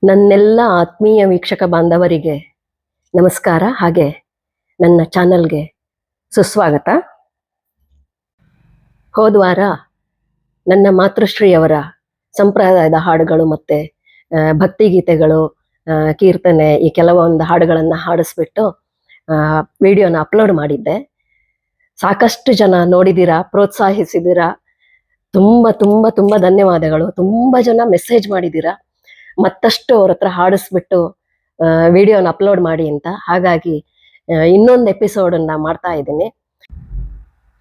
ನನ್ನೆಲ್ಲ ಆತ್ಮೀಯ ವೀಕ್ಷಕ ಬಾಂಧವರಿಗೆ ನಮಸ್ಕಾರ. ಹಾಗೆ ನನ್ನ ಚಾನಲ್ಗೆ ಸುಸ್ವಾಗತ. ಹೋದ್ವಾರ ನನ್ನ ಮಾತೃಶ್ರೀಯವರ ಸಂಪ್ರದಾಯದ ಹಾಡುಗಳು ಮತ್ತು ಭಕ್ತಿಗೀತೆಗಳು, ಕೀರ್ತನೆ, ಈ ಕೆಲವೊಂದು ಹಾಡುಗಳನ್ನು ಹಾಡಿಸ್ಬಿಟ್ಟು ವಿಡಿಯೋನ ಅಪ್ಲೋಡ್ ಮಾಡಿದ್ದೆ. ಸಾಕಷ್ಟು ಜನ ನೋಡಿದ್ದೀರಾ, ಪ್ರೋತ್ಸಾಹಿಸಿದ್ದೀರಾ. ತುಂಬ ತುಂಬ ತುಂಬ ಧನ್ಯವಾದಗಳು. ತುಂಬ ಜನ ಮೆಸೇಜ್ ಮಾಡಿದ್ದೀರಾ ಮತ್ತಷ್ಟು ಅವ್ರ ಹತ್ರ ಹಾಡಿಸ್ಬಿಟ್ಟು ವಿಡಿಯೋನ ಅಪ್ಲೋಡ್ ಮಾಡಿ ಅಂತ. ಹಾಗಾಗಿ ಇನ್ನೊಂದು ಎಪಿಸೋಡನ್ನು ಮಾಡ್ತಾ ಇದ್ದೀನಿ.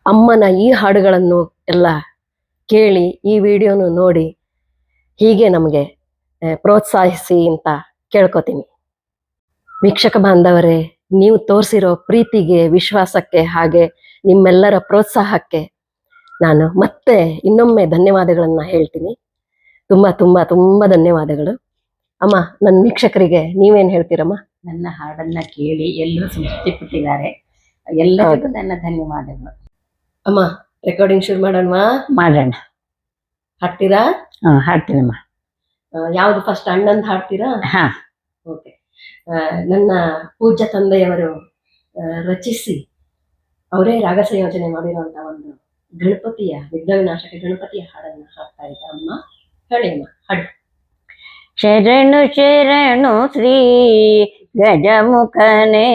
ಅಮ್ಮನ ಈ ಹಾಡುಗಳನ್ನು ಎಲ್ಲ ಕೇಳಿ, ಈ ವಿಡಿಯೋನು ನೋಡಿ ಹೀಗೆ ನಮಗೆ ಪ್ರೋತ್ಸಾಹಿಸಿ ಅಂತ ಕೇಳ್ಕೊತೀನಿ. ವೀಕ್ಷಕ ಬಾಂಧವರೇ, ನೀವು ತೋರಿಸಿರೋ ಪ್ರೀತಿಗೆ, ವಿಶ್ವಾಸಕ್ಕೆ, ಹಾಗೆ ನಿಮ್ಮೆಲ್ಲರ ಪ್ರೋತ್ಸಾಹಕ್ಕೆ ನಾನು ಮತ್ತೆ ಇನ್ನೊಮ್ಮೆ ಧನ್ಯವಾದಗಳನ್ನು ಹೇಳ್ತೀನಿ. ತುಂಬ ತುಂಬ ತುಂಬ ಧನ್ಯವಾದಗಳು. ಅಮ್ಮ, ನನ್ನ ವೀಕ್ಷಕರಿಗೆ ನೀವೇನು ಹೇಳ್ತೀರಮ್ಮ? ನನ್ನ ಹಾಡನ್ನ ಕೇಳಿ ಎಲ್ಲರೂ ಸಂತೃಪ್ತಿ ಪಟ್ಟಿದ್ದಾರೆ. ಎಲ್ಲರಿಗೂ ನನ್ನ ಧನ್ಯವಾದಗಳು. ಅಮ್ಮ, ರೆಕಾರ್ಡಿಂಗ್ ಶುರು ಮಾಡೋಣವಾ? ಮಾಡೋಣ. ಹಾಡ್ತೀರಾ? ಹಾಡ್ತೀನಮ್ಮ. ಯಾವ್ದು ಫಸ್ಟ್, ಅಣ್ಣಂದು ಹಾಡ್ತೀರಾ? ಹಾ, ಓಕೆ. ನನ್ನ ಪೂಜ್ಯ ತಂದೆಯವರು ರಚಿಸಿ ಅವರೇ ರಾಗ ಸಂಯೋಜನೆ ಮಾಡಿರುವಂತ ಒಂದು ಗಣಪತಿಯ, ವಿಘ್ನ ವಿನಾಶಕ ಗಣಪತಿಯ ಹಾಡನ್ನ ಹಾಡ್ತಾ ಇದ್ದ. ಅಮ್ಮ ಹೇಳಿ ಅಮ್ಮ, ಹಾಡು. ಶರಣು ಶರಣು ಶ್ರೀ ಗಜಮುಖನೇ,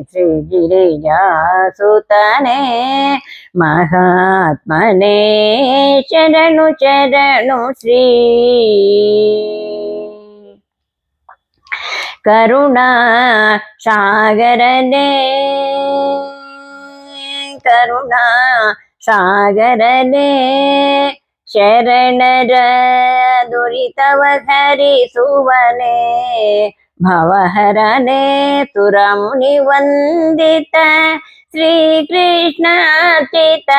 ಶ್ರೀ ಗಿರಿಜಾಸುತನೇ, ಮಹಾತ್ಮನೇ, ಶರಣು ಶರಣು ಶ್ರೀ ಕರುಣಾ ಸಾಗರನೇ, ಕರುಣಾ ಸಾಗರನೇ, ಶರಣರ ದುರಿತವ ಹರಿಸುವನೇ, ಭವಹರನೇ, ಸುರಮುನಿ ವಂದಿತ ಶ್ರೀ ಕೃಷ್ಣಾರ್ಚಿತ,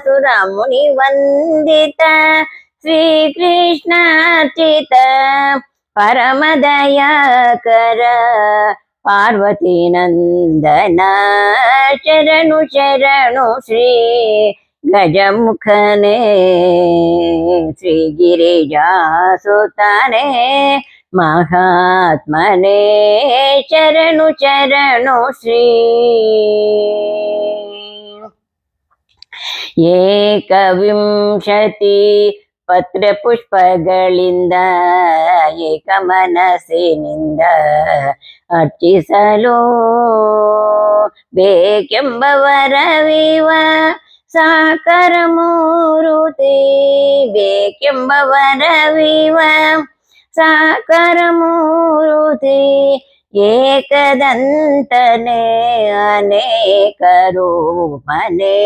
ಸುರಮುನಿ ವಂದಿತ ಶ್ರೀ ಕೃಷ್ಣಾರ್ಚಿತ, ಪರಮದಯಾಕರ ಪಾರ್ವತಿ ನಂದನ, ಶರಣು ಶರಣು ಶ್ರೀ ಗಜಮುಖನೇ, ಶ್ರೀ ಗಿರಿಜಾಸುತನೇ, ಮಹಾತ್ಮನೇ, ಶರಣು ಶರಣು ಶ್ರೀ ಏಕವಿಂಶತಿ ಪತ್ರ ಪುಷ್ಪಗಳಿಂದ ಏಕ ಮನಸ್ಸಿನಿಂದ ಅರ್ಚಿಸಲು ಬೇಕೆಂಬ ವರವಿವ ಸಾಕಾರ ಮೂರುತಿ, ಬೇಕೆಂಬ ವರವಿವ ಸಾಕಾರ ಮೂರುತಿ, ಏಕದಂತನೇ ಅನೇಕ ರೂಪನೇ,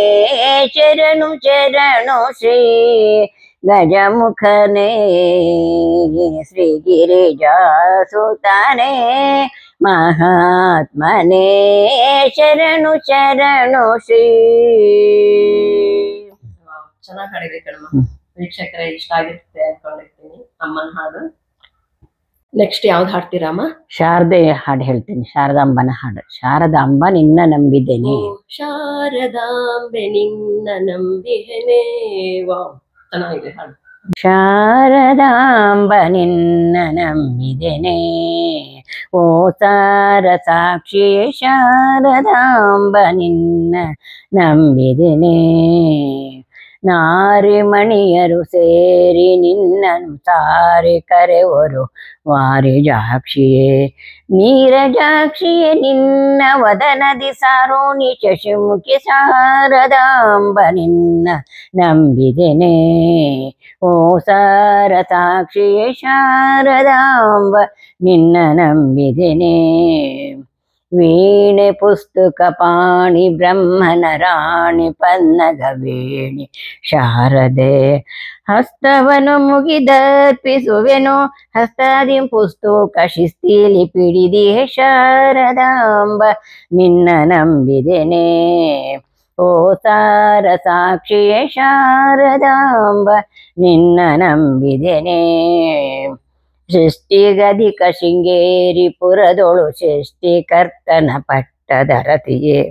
ಶರಣು ಶರಣು ಶ್ರೀ ಗಜಮುಖನೇ, ಶ್ರೀ ಗಿರಿಜಾಸುತನೇ, ಮಹಾತ್ಮನೇ, ಶರಣು ಶರಣು ಶ್ರೀ. ಚೆನ್ನಾಗಿ ಹಾಡಿಬೇಕಮ್ಮ. ವೀಕ್ಷಕರೇ ಇಷ್ಟ ಆಗಿರುತ್ತೆ ಅನ್ಕೊಂಡಿರ್ತೀನಿ ಅಮ್ಮನ ಹಾಡು. ನೆಕ್ಸ್ಟ್ ಯಾವ್ದು ಹಾಡ್ತೀರಾ ಅಮ್ಮ? ಶಾರದೆ ಹಾಡು ಹೇಳ್ತೀನಿ, ಶಾರದಾಂಬನ ಹಾಡು. ಶಾರದಾಂಬ ನಿನ್ನ ನಂಬಿದ್ದೇನೆ. ಶಾರದಾಂಬೆ ನಿನ್ನ ನಂಬಿಹೆನೆ. ವಾವ್, ಚೆನ್ನಾಗಿದೆ ಹಾಡು. ಶಾರದಾಂಬ ನಿನ್ನ ನಂಬಿದ್ದೇನೆ, ಓ ಸಾರ ಸಾಕ್ಷಿ ಶಾರದಾಂಬ ನಿನ್ನ ನಂಬಿದ್ದೇನೆ, ನಾರಿಮಣಿಯರು ಸೇರಿ ನಿನ್ನನು ಸಾರಿ ಕರೆವರು ವಾರಿಜಾಕ್ಷಿಯೇ, ನೀರಜಾಕ್ಷಿಯೇ, ನಿನ್ನ ವದನದಿ ಸಾರೋಣಿ ಶಶಿಮುಖಿ ಶಾರದಾಂಬ ನಿನ್ನ ನಂಬಿದ್ದೇನೆ, ಓ ಸಾರ ಸಾಕ್ಷಿಯೇ ಶಾರದಾಂಬ ನಿನ್ನ ನಂಬಿದ್ದೇನೆ, ವೀಣೆ ಪುಸ್ತಕ ಪಾಣಿ ಬ್ರಹ್ಮನ ರಾಣಿ ಪನ್ನಗ ವೇಣಿ ಶಾರದೆ, ಹಸ್ತವನು ಮುಗಿದರ್ಪಿಸುವೆನು ಹಸ್ತಾದಿ ಪುಸ್ತಕ ಶಿಸ್ತಿಲಿ ಪಿಡಿದಿಯೇ ಶಾರದಾಂಬ ನಿನ್ನ ನಂಬಿದ್ದೇನೆ, ಓ ಸಾರ ಸಾಕ್ಷಿಯೇ ಶಾರದಾಂಬ ನಿನ್ನ ನಂಬಿದ್ದೇನೆ, ಸೃಷ್ಟಿಗಧಿಕ ಶೃಂಗೇರಿ ಪುರದೊಳು ಸೃಷ್ಟಿಕರ್ತನ ಪಟ್ಟದರತಿಯೇ,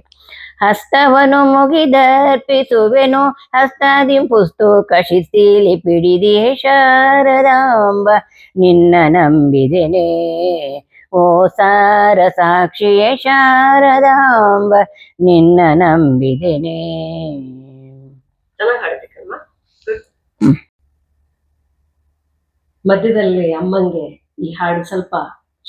ಹಸ್ತವನು ಮುಗಿದರ್ಪಿಸುವೆನು ಹಸ್ತದಿ ಪುಸ್ತಕ ಶಿಸ್ತಿಲಿ ಪಿಡಿದೆ ಶಾರದಾಂಬ ನಿನ್ನ ನಂಬಿದೆನೆ ಓ ಸಾರ ಸಾಕ್ಷಿಯೇ ಶಾರದಾಂಬ ನಿನ್ನ ನಂಬಿದೆನೆ. ಚೆನ್ನಾಗಿ ಹಾಡ್ಬೇಕಲ್ವಾ. ಮಧ್ಯದಲ್ಲಿ ಅಮ್ಮಂಗೆ ಈ ಹಾಡು ಸ್ವಲ್ಪ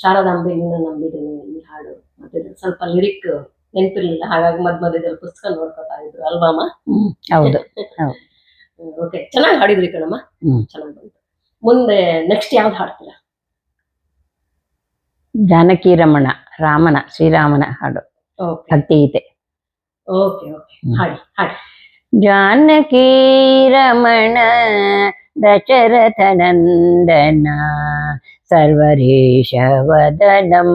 ಶಾರದಾಂಬೆ ನಿನ್ನ ನಂಬಿದ್ದೇನೆ ಈ ಹಾಡು ಮಧ್ಯದಲ್ಲಿ ಸ್ವಲ್ಪ ಲಿರಿಕ್ ನೆನಪಿರ್ಲಿಲ್ಲ, ಹಾಗಾಗಿ ಮಧ್ಯದಲ್ಲಿ ಪುಸ್ತಕ ನೋಡ್ಕೊತಾ ಇದ್ರು ಅಲ್ವಾ ಅಮ್ಮ? ಹೌದು. ಓಕೆ, ಚೆನ್ನಾಗಿ ಹಾಡಿದ್ರಿ ಕಣಮ್ಮ, ಚೆನ್ನಾಗಿ ಬಂತು. ಮುಂದೆ ನೆಕ್ಸ್ಟ್ ಯಾವ್ದು ಹಾಡ್ತೀರಾ? ಜಾನಕಿ ರಮಣ, ರಾಮನ ಶ್ರೀರಾಮನ ಹಾಡು, ಭಕ್ತಿಗೀತೆ. ಓಕೆ ಓಕೆ, ಹಾಡಿ ಹಾಡಿ. ಜಾನಕಿ ರಮಣ ದಶರಥ ನಂದನ ಸರ್ವರೇಶ ವದನಂ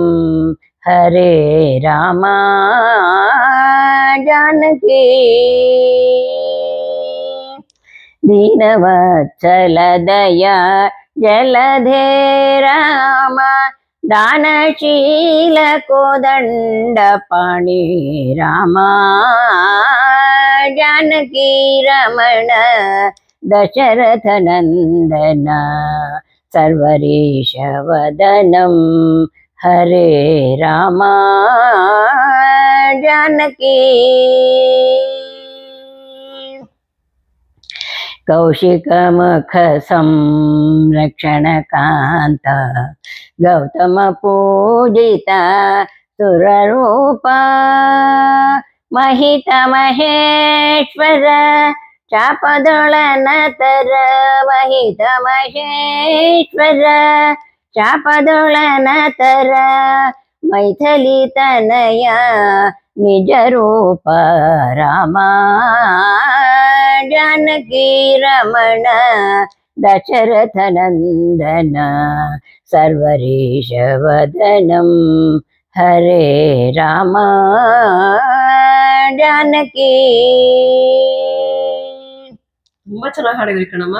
ಹರೇ ರಾಮ ಜಾನಕಿ ದೀನವತ್ಸಲ ದಯ ಜಲಧೇ ರಾಮ दानशील कोदंड पाणी राम जानकी रमण दशरथ नंदन सर्वरीश वदनम हरे राम जानकी कौशिकमुख संरक्षण कांत गौतम पूजिता सुररूप महित महेश्वर चापदोळनतर महित महेश्वर चापदोळनतर मैथिली तनया निज रूप रामा जानकी रमण दशरथ नंदन सर्वरीश वदनम हरे राम जानकी. ತುಂಬಾ ಚೆನ್ನಾಗಿ ಹಾಡಿದ್ರಿ ಕಣಮ್ಮ.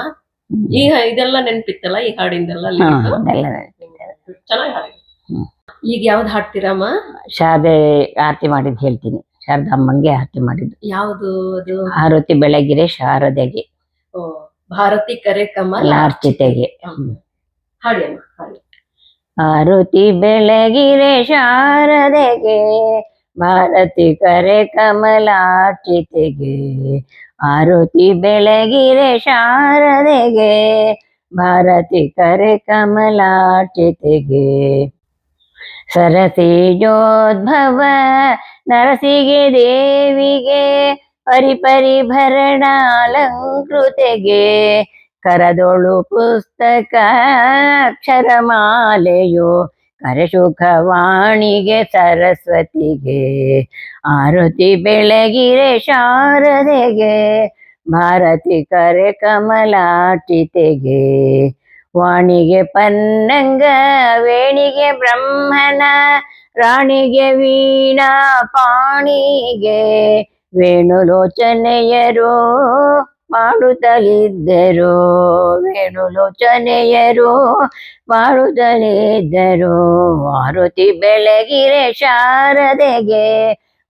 ಈ ಇದೆಲ್ಲ ನೆನ್ಪಿತ್ತಲ್ಲ, ಈ ಹಾಡಿಂದೆಲ್ಲ ಚೆನ್ನಾಗಿ ಹಾಡಿದ್ರಿ. ಈಗ ಯಾವ್ದು ಹಾಡ್ತೀರಮ್ಮ? ಶಾರದೆ ಆರತಿ ಮಾಡಿದ್ ಹೇಳ್ತೀನಿ. ಶಾರದಾಂಬಂಗೆ ಆರತಿ ಮಾಡಿದ್ದು. ಯಾವುದು ಅದು? ಆರತಿ ಬೆಳಗಿರೆ ಶಾರದೆಗೆ, ಭಾರತಿ ಕರೆ ಕಮಲ ಅರ್ಚಿತೆಗೆ. ಹಾಡಿ ಅಮ್ಮ, ಹಾಡಿ. ಆರತಿ ಬೆಳಗಿರೆ ಶಾರದೆಗೆ ಭಾರತಿ ಕರೆ ಕಮಲಾರ್ಚಿತೆಗೆ. ಆರತಿ ಬೆಳಗಿರೆ ಶಾರದೆಗೆ ಭಾರತಿ ಕರೆ ಕಮಲಾರ್ಚಿತೆಗೆ. ಸರಸಿಜೋದ್ಭವ ನರಸಿಗೆ ದೇವಿಗೆ ಪರಿಪರಿಭರಣಾಲಂಕೃತೆಗೆ. ಕರದೊಳು ಪುಸ್ತಕ ಅಕ್ಷರಮಾಲೆಯು ಕರಶುಖವಾಣಿಗೆ ಸರಸ್ವತಿಗೆ. ಆರತಿ ಬೆಳಗಿರೆ ಶಾರದೆಗೆ ಭಾರತಿ ಕರೆ ಕಮಲಾರ್ಚಿತೆಗೆ. ವಾಣಿಗೆ ಪನ್ನಂಗ ವೇಣಿಗೆ ಬ್ರಹ್ಮನ ರಾಣಿಗೆ ವೀಣಾ ಪಾಣಿಗೆ. ವೇಣುಲೋಚನೆಯರು ಮಾಡುತ್ತಲಿದ್ದರು ವೇಣುಲೋಚನೆಯರು ಮಾಡುತ್ತಲಿದ್ದರು. ಆರತಿ ಬೆಳಗಿರೆ ಶಾರದೆಗೆ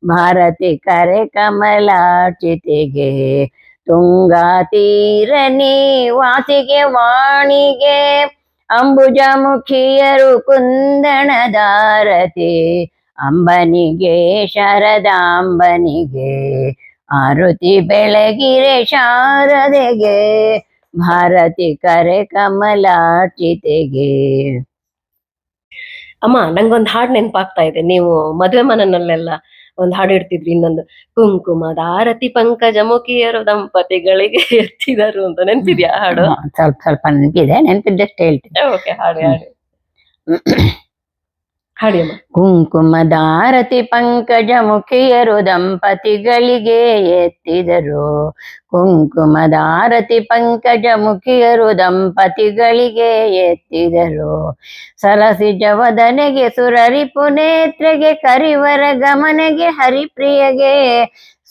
ಭಾರತಿ ಕರೆ ಕಮಲಾರ್ಚಿತೆಗೆ. ತುಂಗಾ ತೀರ ನಿವಾಸಿಗೆ ವಾಣಿಗೆ ಅಂಬುಜಮುಖಿಯರು ಕುಂದಣದಾರತಿ ಅಂಬನಿಗೆ ಶಾರದಾಂಬನಿಗೆ. ಆರತಿ ಬೆಳಗಿರೆ ಶಾರದೆಗೆ ಭಾರತಿ ಕರೆ ಕಮಲಾರ್ಚಿತೆಗೆ. ಅಮ್ಮ, ನಂಗೊಂದು ಹಾಡು ನೆನಪಾಗ್ತಾ ಇದೆ. ನೀವು ಮದುವೆ ಮನೆಯಲ್ಲೆಲ್ಲ ಒಂದು ಹಾಡು ಇಡ್ತಿದ್ರಿ, ಇನ್ನೊಂದು ಕುಂಕುಮದ ಆರತಿ ಪಂಕಜ ಮುಖಿಯರು ದಂಪತಿಗಳಿಗೆ ಎತ್ತಿದರು ಅಂತ. ನೆನ್ಪಿದ್ಯಾ ಹಾಡು? ಸ್ವಲ್ಪ ಸ್ವಲ್ಪ ನೆನಪಿದೆ, ನೆನಪಿದ್ದಷ್ಟು ಹೇಳ್ತೀನಿ. ಓಕೆ, ಹಾಡಿ ಹಾಡಿ ಹಾಡಿ ಅಮ್ಮ. ಕುಂಕುಮದಾರತಿ ಪಂಕಜ ಮುಖಿಯರು ದಂಪತಿಗಳಿಗೆ ಎತ್ತಿದರು. ಕುಂಕುಮದಾರತಿ ಪಂಕಜ ಮುಖಿಯರು ದಂಪತಿಗಳಿಗೆ ಎತ್ತಿದರು. ಸರಸಿಜ ವದನೆಗೆ ಸುರರಿಪು ನೇತ್ರೆಗೆ ಕರಿವರ ಗಮನೆಗೆ ಹರಿಪ್ರಿಯಗೆ.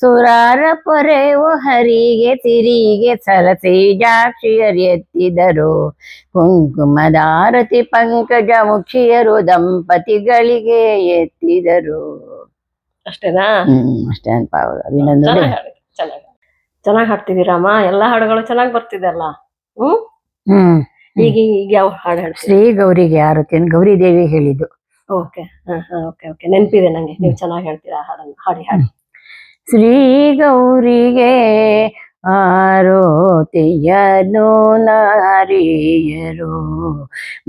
ಸುರಾರ ಪೊರೆವು ಹರಿಗೆ ಸಿರಿಗೆ ಸರಸಿಜಾಕ್ಷಿಯರು ಎತ್ತಿದರು. ಕುಂಕುಮದಾರತಿ ಪಂಕಜ ಮುಖಿಯರು ದಂಪತಿಗಳಿಗೆ ಎತ್ತಿದರು. ಅಷ್ಟೇನಾ? ಅಷ್ಟೇ ನೆನಪಾಗೋದು. ಅದು ಇನ್ನೊಂದು ಚೆನ್ನಾಗಿ ಹಾಡಿ, ಚೆನ್ನಾಗಿ ಹಾಡ್ತಿದ್ದೀರಮ್ಮ. ಎಲ್ಲಾ ಹಾಡುಗಳು ಚೆನ್ನಾಗಿ ಬರ್ತಿದೆಲ್ಲ. ಹ್ಮ್ ಹ್ಮ್ ಈಗ ಯಾವ ಹಾಡು ಹೇಳ್ತೀರಿ? ಶ್ರೀ ಗೌರಿಗೆ ಆರತಿ ಗೌರಿ ದೇವಿ ಹೇಳಿದ್ದು. ಓಕೆ, ಓಕೆ, ನೆನಪಿದೆ ನಂಗೆ. ನೀವು ಚೆನ್ನಾಗಿ ಹೇಳ್ತೀರಾ ಹಾಡನ್ನು. ಹಾಡಿ ಹಾಡಿ. ಶ್ರೀ ಗೌರಿಗೆ ಆರೋತಿಯನು ನಾರಿಯರು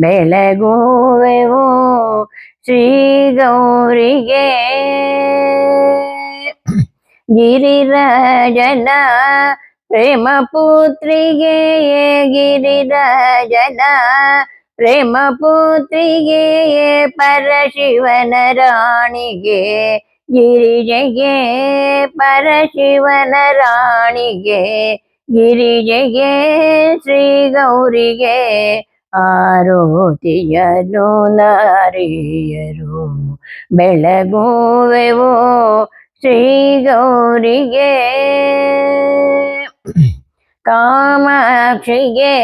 ಬೆಳಗುವೆವು ಶ್ರೀ ಗೌರಿಗೆ ಗಿರಿರಾಜನ ಪ್ರೇಮ ಪುತ್ರಿಗೆ ಗಿರಿರಾಜನ ಪ್ರೇಮ ಪುತ್ರಿಗೆ ಪರಶಿವನ ರಾಣಿಗೆ ಗಿರಿಜೆಗೆ ಪರಶಿವನ ರಾಣಿಗೆ ಗಿರಿಜೆಗೆ ಶ್ರೀ ಗೌರಿಗೆ ಆರೋತಿಯನು ನಾರಿಯರು ಬೆಳಗುವೆವು ಶ್ರೀ ಗೌರಿಗೆ ಕಾಮಾಕ್ಷಿಗೆ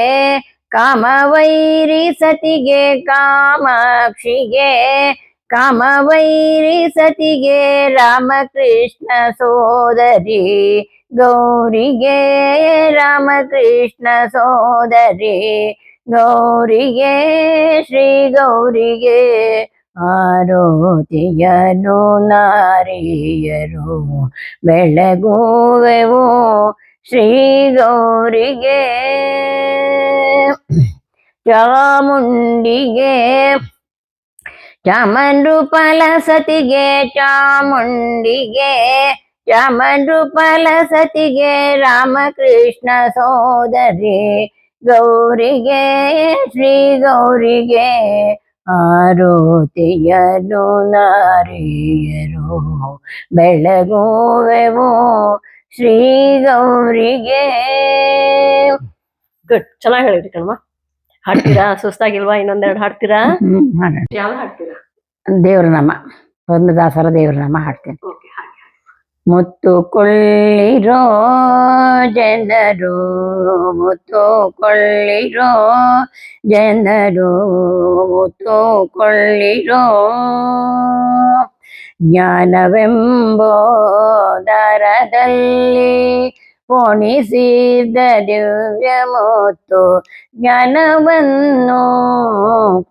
ಕಾಮವೈರಿ ಸತಿಗೆ ಕಾಮಾಕ್ಷಿಗೆ ಕಾಮವೈರಿ ಸತಿಗೆ ರಾಮಕೃಷ್ಣ ಸೋದರಿ ಗೌರಿಗೆ ರಾಮಕೃಷ್ಣ ಸೋದರಿ ಗೌರಿಗೆ ಶ್ರೀ ಗೌರಿಗೆ ಆರೋತಿಯನು ನಾರಿಯರು ಬೆಳಗುವೆವು ಶ್ರೀ ಗೌರಿಗೆ ಚಾಮುಂಡಿಗೆ ಚಾಮಂಡ್ರುಪಾಲ ಸತಿಗೆ ಚಾಮುಂಡಿಗೆ ಚಾಮಂಡ್ರುಪಾಲ ಸತಿಗೆ ರಾಮಕೃಷ್ಣ ಸೋದರಿ ಗೌರಿಗೆ ಶ್ರೀ ಗೌರಿಗೆ ಆರೋತಿಯನು ನಾರಿಯರು ಬೆಳಗುವೆವು ಶ್ರೀ ಗೌರಿಗೆ. ಗುಡ್, ಚೆನ್ನಾಗಿ ಹೇಳಿದ್ರಿ ಕಣಮ್ಮ. ಹಾಡ್ತೀರಾ? ಸುಸ್ತಾಗಿಲ್ವಾ? ಇನ್ನೊಂದೆರಡು ಹಾಡ್ತೀರಾ? ಯಾವ್ದು ಹಾಡ್ತೀರಾ? ದೇವ್ರ ನಾಮ, ಪುರಂದರದಾಸರ ದೇವ್ರ ನಾಮ ಹಾಡ್ತೇನೆ. ಓಕೆ, ಹಾಡಿ. ಮುತ್ತು ಕೊಳ್ಳಿರೋ ಜನರು ಮುತ್ತು ಕೊಳ್ಳಿರೋ ಜನರು ಮುತ್ತು ಕೊಳ್ಳಿರೋ ಜ್ಞಾನವೆಂಬೋ ದಾರದಲ್ಲಿ ಪೋಣಿಸಿದ ದಿವ್ಯ ಮುತ್ತು ಜ್ಞಾನವನ್ನು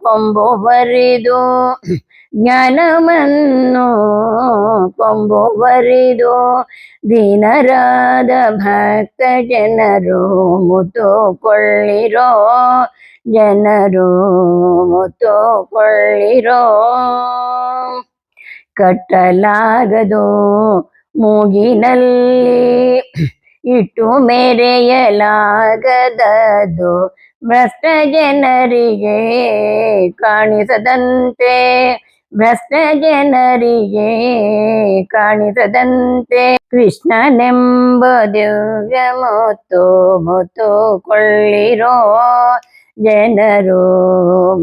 ಕೊಂಬುವರಿದು ಜ್ಞಾನವನ್ನು ಕೊಂಬುವರಿದು ದೀನರಾದ ಭಕ್ತ ಜನರು ಮುತ್ತು ಕೊಳ್ಳಿರೋ ಜನರು ಮುತ್ತು ಕೊಳ್ಳಿರೋ ಕಟ್ಟಲಾಗದು ಮೂಗಿನಲ್ಲಿ ಇಟ್ಟು ಮೆರೆಯಲಾಗದದು ಭ್ರಷ್ಟ ಜನರಿಗೆ ಕಾಣಿಸದಂತೆ ಭ್ರಷ್ಟ ಜನರಿಗೆ ಕಾಣಿಸದಂತೆ ಕೃಷ್ಣನೆಂಬ ದಿವ್ಯ ಮುತ್ತು ಮುತ್ತು ಕೊಳ್ಳಿರೋ ಜನರು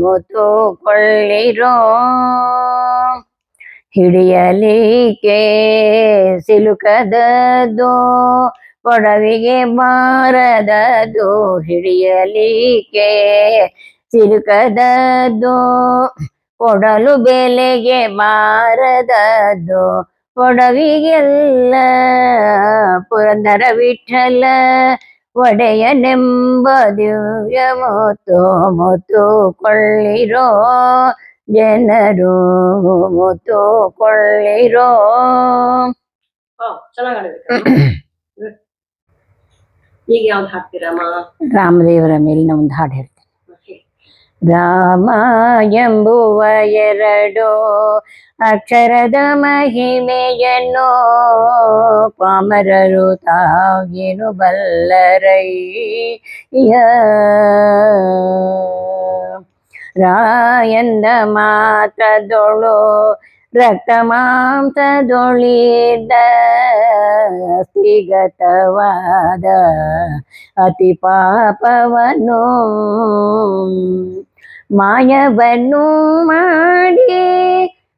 ಮುತ್ತು ಕೊಳ್ಳಿರೋ ಹಿಡಿಯಲಿಕ್ಕೆ ಸಿಲುಕದದು ಕೊಡವಿಗೆ ಬಾರದದು ಹಿಡಿಯಲಿಕ್ಕೆ ಸಿಲುಕದದು ಕೊಡಲು ಬೆಲೆಗೆ ಬಾರದದು ಕೊಡವಿಗೆಲ್ಲ ಪುರಂದರ ವಿಠಲ ಒಡೆಯನೆಂಬ ದಿವ್ಯ ಮುತ್ತು ಮುತ್ತು ಕೊಳ್ಳಿರೋ ಜನರು ಮುತ್ತು ಕೊಳ್ಳಿರೋ. ಈಗ ಯಾವ್ದು ಹಾಡ್ತೀರಮ್ಮ? ರಾಮದೇವರ ಮೇಲಿನ ಒಂದು ಹಾಡು ಹೇಳ್ತೇನೆ. ರಾಮ ಎಂಬುವ ಎರಡು ಅಕ್ಷರದ ಮಹಿಮೆಯನ್ನು ಪಾಮರರು ತಾವೇನು ಬಲ್ಲರಯ್ಯ ರಾಯಂದ ಮಾತ್ರದೊಳು ರಕ್ತ ಮಾಂಸದೊಳಿದ ಸ್ಥಿಗತವಾದ ಅತಿ ಪಾಪವನ್ನು ಮಾಯವನ್ನು ಮಾಡಿ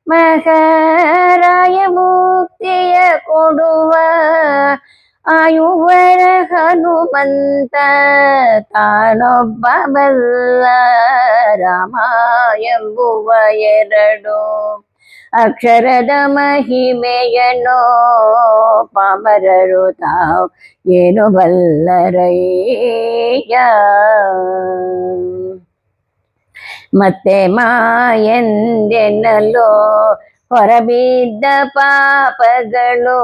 ಮಹಾರಾಯ ಮುಕ್ತಿಯ ಕೊಡುವ ಆಯುವರ ಹನುಮಂತ ತಾನೊಬ್ಬ ಬಲ್ಲ ರಾಮ ಎಂಬುವ ಎರಡು ಅಕ್ಷರದ ಮಹಿಮೆಯನ್ನು ಪಾಮರರು ತಾವು ಏನು ಬಲ್ಲರಯ್ಯ. ಮತ್ತೆ ಮಾಯೆಂದೆನ್ನಲು ಹೊರಬಿದ್ದ ಪಾಪಗಳು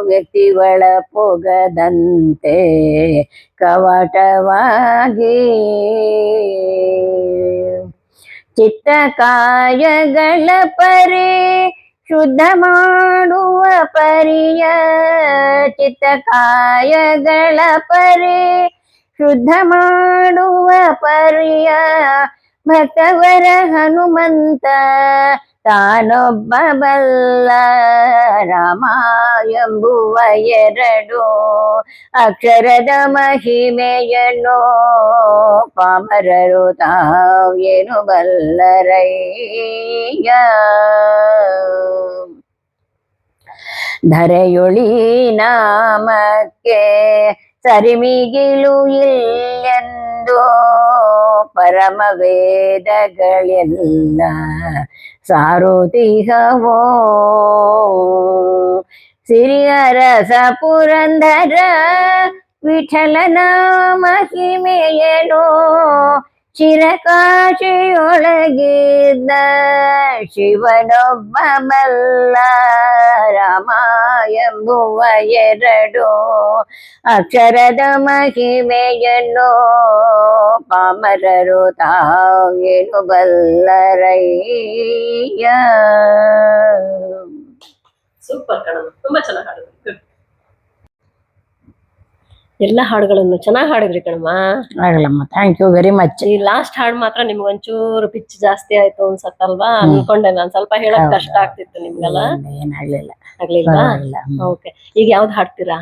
ವ್ಯಕ್ತಿಗಳ ಪೊಗದಂತೆ ಕವಾಟವಾಗಿ ಚಿತ್ತ ಕಾಯಗಳ ಪರಿ ಶುದ್ಧ ಮಾಡುವ ಪರಿಯ, ಚಿತ್ತ ಕಾಯಗಳ ಪರಿ ಶುದ್ಧ ಮಾಡುವ ಪರಿಯ ಭಕ್ತವರ ಹನುಮಂತ ತಾನೊಬ್ಬ ಬಲ್ಲ. ರಾಮ ಎಂಬುವ ಎರಡು ಅಕ್ಷರದ ಮಹಿಮೆಯನ್ನು ಪಾಮರರು ತಾವೇನು ಬಲ್ಲರಯ್ಯ. ಧರೆಯೊಳಿ ನಾಮಕ್ಕೆ ಸರಿಮಿಗಿಲು ಇಲ್ಲೆಂದು ಪರಮ ವೇದಗಳೆಲ್ಲ ಸಾರುತಿಹವೋ. ಸಿರಿಯರಸ ಪುರಂದರ ವಿಠಲನ ಮಹಿಮೆಯೇನೋ ಚಿರಕಾಶಿಯೊಳಗಿದ್ದ ಶಿವನೊಬ್ಬ ಬಲ್ಲ. ರಾಮ ಎಂಬುವ ಎರಡು ಅಕ್ಷರದ ಮಹಿಮೆಯನ್ನು ಪಾಮರರು ತಾವೇನು ಬಲ್ಲರಯ್ಯ. ಸೂಪರ್ ಕಣಮ್ಮ, ತುಂಬಾ ಚೆನ್ನಾಗಿ ಹಾಡಿದ್ರಿ. ಎಲ್ಲ ಹಾಡುಗಳನ್ನು ಚೆನ್ನಾಗಿ ಹಾಡಿದ್ರಿ ಕಣಮ್ಮ. ಆಗಲಮ್ಮ, ಥ್ಯಾಂಕ್ ಯು ವೆರಿ ಮಚ್. ಈ ಲಾಸ್ಟ್ ಹಾಡು ಮಾತ್ರ ನಿಮ್ಗೆ ಒಂಚೂರು ಪಿಚ್ ಜಾಸ್ತಿ ಆಯ್ತು ಅನ್ಸತ್ತಲ್ವಾ? ಅನ್ಕೊಂಡೆ ನಾನು ಸ್ವಲ್ಪ ಹೇಳಕ್ ಕಷ್ಟ ಆಗ್ತಿತ್ತು ನಿಮ್ಗೆಲ್ಲ. ಏನಾಗ್ಲಿಲ್ಲ, ಆಗ್ಲಿಲ್ವಾ? ಓಕೆ, ಈಗ ಯಾವ್ದು ಹಾಡ್ತೀರಾ?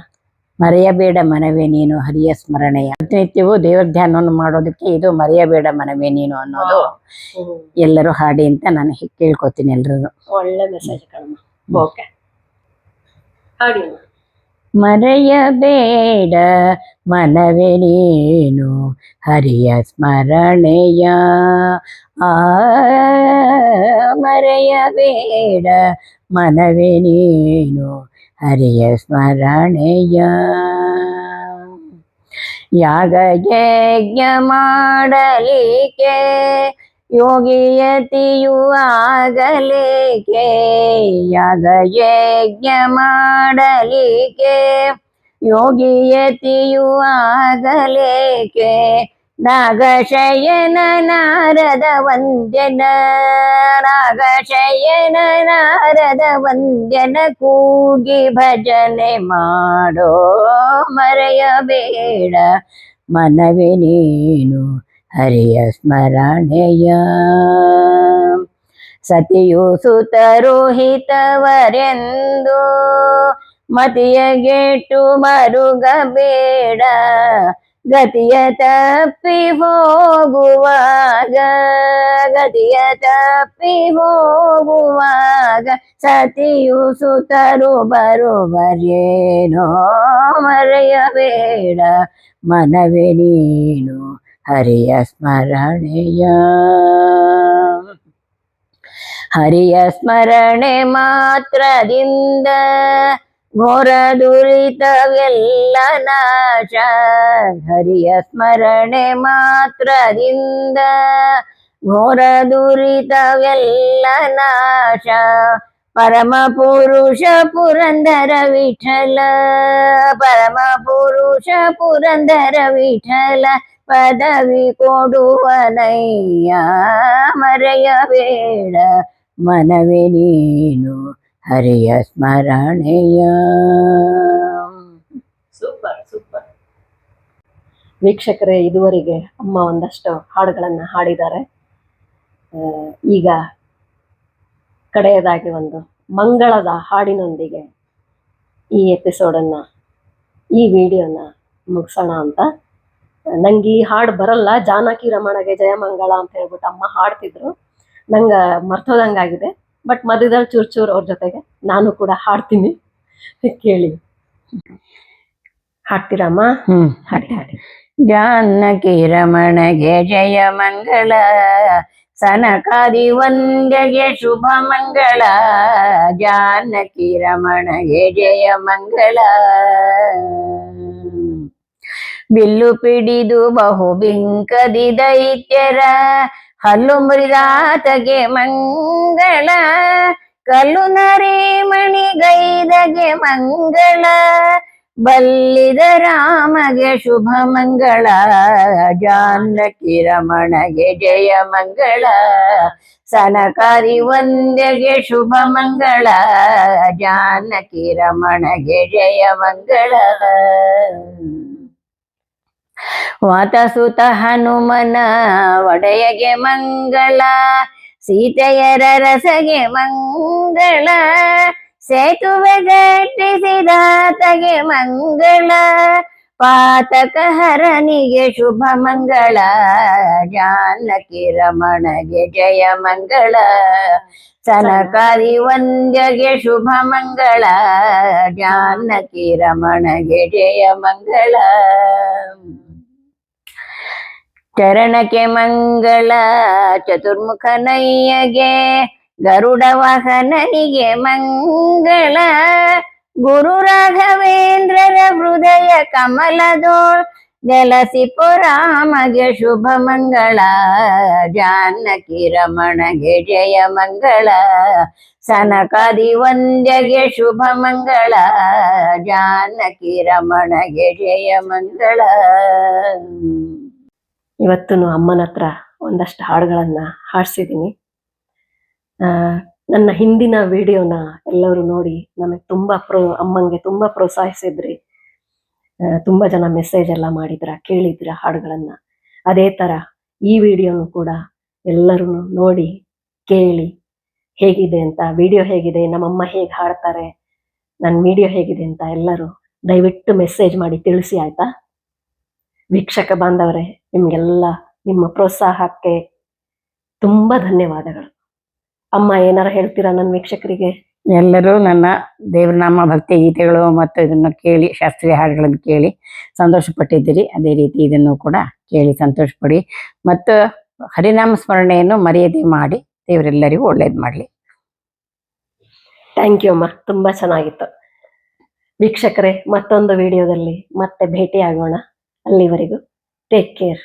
ಮರೆಯಬೇಡ ಮನವೇ ನೀನು ಹರಿಯ ಸ್ಮರಣೆಯ. ಪ್ರತಿನಿತ್ಯವೂ ದೇವರ ಧ್ಯಾನವನ್ನು ಮಾಡೋದಕ್ಕೆ ಇದು ಮರೆಯಬೇಡ ಮನವೇ ನೀನು ಅನ್ನೋದು ಎಲ್ಲರೂ ಹಾಡಿ ಅಂತ ನಾನು ಕೇಳ್ಕೊತೀನಿ ಎಲ್ರಿಗೂ. ಒಳ್ಳೆ ಮೆಸೇಜ್ ಕಣಮ್ಮ. ಓಕೆ, ಹಾಡಿ. ಮರೆಯಬೇಡ ಮನವೇ ನೀನು ಹರಿಯ ಸ್ಮರಣೆಯ. ಮರೆಯಬೇಡ ಮನವೇ ನೀನು ಹರಿಯ ಸ್ಮರಣೆಯ. ಯಾಗ ಯಜ್ಞ ಮಾಡಲಿಕ್ಕೆ ಯೋಗಿಯತಿಯು ಆಗಲಿಕ್ಕೆ. ಯಾಗ ಯಜ್ಞ ಮಾಡಲಿಕ್ಕೆ ಯೋಗಿಯತಿಯು ಆಗಲಿಕ್ಕೆ. ನಾಗಶಯನ ನಾರದ ವಂದ್ಯನ, ನಾಗಶಯನ ನಾರದ ವಂದ್ಯನ ಕೂಗಿ ಭಜನೆ ಮಾಡೋ. ಮರೆಯಬೇಡ ಮನವೇ ನೀನು ಹರಿಯ ಸ್ಮರಣೆಯ. ಸತಿಯು ಸುತರು ಹಿತವರೆಂದು ಮತಿಯ ಗೆಟ್ಟು ಮರುಗಬೇಡ. ಗತಿಯ ತಪ್ಪಿ ಹೋಗುವಾಗ, ಗತಿಯ ತಪ್ಪಿ ಹೋಗುವಾಗ ಸತಿಯು ಸುತರು ಬರುವರೇನೋ. ಮರೆಯಬೇಡ ಮನವೇ ನೀನು ಹರಿಯ ಸ್ಮರಣೆಯ. ಹರಿಯ ಸ್ಮರಣೆ ಮಾತ್ರದಿಂದ ಘೋರ ದುರಿತವೆಲ್ಲ ನಾಶ. ಹರಿಯ ಸ್ಮರಣೆ ಮಾತ್ರದಿಂದ ಘೋರ ದುರಿತವೆಲ್ಲ ನಾಶ. ಪರಮ ಪುರುಷ ಪುರಂದರ ವಿಠಲ, ಪರಮ ಪುರುಷ ಪುರಂದರ ವಿಠಲ ಪದವಿ ಕೊಡುವನಯ್ಯ. ಮರೆಯಬೇಡ ಮನವೇ ನೀನು ಹರಿಯ ಸ್ಮರಣೆಯ. Super super. ವೀಕ್ಷಕರೇ, ಇದುವರೆಗೆ ಅಮ್ಮ ಒಂದಷ್ಟು ಹಾಡುಗಳನ್ನು ಹಾಡಿದ್ದಾರೆ. ಈಗ ಕಡೆಯದಾಗಿ ಒಂದು ಮಂಗಳದ ಹಾಡಿನೊಂದಿಗೆ ಈ ಎಪಿಸೋಡನ್ನು, ಈ ವಿಡಿಯೋನ ಮುಗಿಸೋಣ ಅಂತ. ನಂಗೆ ಈ ಹಾಡು ಬರಲ್ಲ. ಜಾನಕಿ ರಮಣಗೆ ಜಯಮಂಗಳ ಅಂತ ಹೇಳ್ಬಿಟ್ಟು ಅಮ್ಮ ಹಾಡ್ತಿದ್ರು, ನಂಗೆ ಮರ್ತೋದಂಗಾಗಿದೆ. ಬಟ್ ಮಧ್ಯದಲ್ಲಿ ಚೂರು ಅವ್ರ ಜೊತೆಗೆ ನಾನು ಕೂಡ ಹಾಡ್ತೀನಿ, ಕೇಳಿ. ಹಾಡ್ತೀರಮ್ಮ? ಹಾಡಿ ಹಾಡಿ. ಜಾನಕಿ ರಮಣಗೆ ಜಯ ಮಂಗಳ, ಸನಕಾದಿ ವಂದ್ಯಗೆ ಶುಭ ಮಂಗಳ, ಜಾನಕಿ ರಮಣಗೆ ಜಯ ಮಂಗಳ. ಬಿಲ್ಲು ಪಿಡಿದು ಬಹು ಬಿಂಕದಿ ದೈತ್ಯರ ಹಲ್ಲು ಮುರಿದಾತಗೆ ಮಂಗಳ, ಕಲ್ಲು ನರೇಮಣಿಗೈದಗೆ ಮಂಗಳ, ಬಲ್ಲಿದ ರಾಮಗೆ ಶುಭ ಮಂಗಳ, ಜಾನಕಿ ರಮಣಗೆ ಜಯ ಮಂಗಳ. ಸನಕಾದಿ ವಂದ್ಯಗೆ ಶುಭ ಮಂಗಳ, ಜಾನಕಿ ರಮಣಗೆ ಜಯ ಮಂಗಳ. ವಾತಸುತ ಹನುಮನ ಒಡೆಯಗೆ ಮಂಗಳ, ಸೀತೆಯರ ರಸಗೆ ಮಂಗಳ, ಸೇತುವೆ ಗಟ್ಟಿಸಿದಾತಗೆ ಮಂಗಳ, ಪಾತಕ ಹರನಿಗೆ ಶುಭ ಮಂಗಳ, ಜಾನಕಿ ರಮಣಗೆ ಜಯ ಮಂಗಳ. ಸನಕಾದಿ ವಂದ್ಯಗೆ ಶುಭ ಮಂಗಳ, ಜಾನಕಿ ರಮಣಗೆ ಜಯ ಮಂಗಳ. ಚರಣಕ್ಕೆ ಮಂಗಳ, ಚತುರ್ಮುಖನಯ್ಯಗೆ ಗರುಡ ವಾಹನನಿಗೆ ಮಂಗಳ, ಗುರು ರಾಘವೇಂದ್ರರ ಹೃದಯ ಕಮಲದೋಳ್ ನೆಲಸಿಪು ರಾಮಗೆ ಶುಭ ಮಂಗಳ, ಜಾನಕಿ ರಮಣಗೆ ಜಯ ಮಂಗಳ. ಸನಕಾದಿ ವಂದ್ಯಗೆ ಶುಭ ಮಂಗಳ, ಜಾನಕಿ ರಮಣಗೆ ಜಯ ಮಂಗಳ. ಇವತ್ತು ಅಮ್ಮನ ಹತ್ರ ಒಂದಷ್ಟು ಹಾಡುಗಳನ್ನ ಹಾಡ್ಸಿದ್ದೀನಿ. ನನ್ನ ಹಿಂದಿನ ವಿಡಿಯೋನ ಎಲ್ಲರೂ ನೋಡಿ ನಮಗೆ ತುಂಬಾ ಅಮ್ಮಂಗೆ ತುಂಬಾ ಪ್ರೋತ್ಸಾಹಿಸಿದ್ರಿ. ತುಂಬಾ ಜನ ಮೆಸೇಜ್ ಎಲ್ಲ ಮಾಡಿದ್ರ, ಕೇಳಿದ್ರ ಹಾಡುಗಳನ್ನ. ಅದೇ ತರ ಈ ವಿಡಿಯೋನು ಕೂಡ ಎಲ್ಲರೂ ನೋಡಿ ಕೇಳಿ ಹೇಗಿದೆ ಅಂತ, ವಿಡಿಯೋ ಹೇಗಿದೆ, ನಮ್ಮಮ್ಮ ಹೇಗೆ ಹಾಡ್ತಾರೆ, ನನ್ನ ವಿಡಿಯೋ ಹೇಗಿದೆ ಅಂತ ಎಲ್ಲರೂ ದಯವಿಟ್ಟು ಮೆಸೇಜ್ ಮಾಡಿ ತಿಳಿಸಿ, ಆಯ್ತಾ? ವೀಕ್ಷಕ ಬಾಂಧವರೇ, ನಿಮ್ಗೆಲ್ಲ ನಿಮ್ಮ ಪ್ರೋತ್ಸಾಹಕ್ಕೆ ತುಂಬಾ ಧನ್ಯವಾದಗಳು. ಅಮ್ಮ ಏನಾರ ಹೇಳ್ತೀರಾ ನನ್ನ ವೀಕ್ಷಕರಿಗೆ? ಎಲ್ಲರೂ ನನ್ನ ದೇವರನಾಮ ಭಕ್ತಿ ಗೀತೆಗಳು ಮತ್ತು ಇದನ್ನು ಕೇಳಿ, ಶಾಸ್ತ್ರೀಯ ಹಾಡುಗಳನ್ನು ಕೇಳಿ ಸಂತೋಷಪಟ್ಟಿದ್ದೀರಿ. ಅದೇ ರೀತಿ ಇದನ್ನು ಕೂಡ ಕೇಳಿ ಸಂತೋಷಪಡಿ ಮತ್ತು ಹರಿನಾಮ ಸ್ಮರಣೆಯನ್ನು ಮರೆಯದೆ ಮಾಡಿ. ದೇವರೆಲ್ಲರಿಗೂ ಒಳ್ಳೇದು ಮಾಡಲಿ. ಥ್ಯಾಂಕ್ ಯು ಅಮ್ಮ, ತುಂಬಾ ಚೆನ್ನಾಗಿತ್ತು. ವೀಕ್ಷಕರೇ, ಮತ್ತೊಂದು ವಿಡಿಯೋದಲ್ಲಿ ಮತ್ತೆ ಭೇಟಿಯಾಗೋಣ. ಅಲ್ಲಿವರೆಗೂ ಟೇಕ್ ಕೇರ್.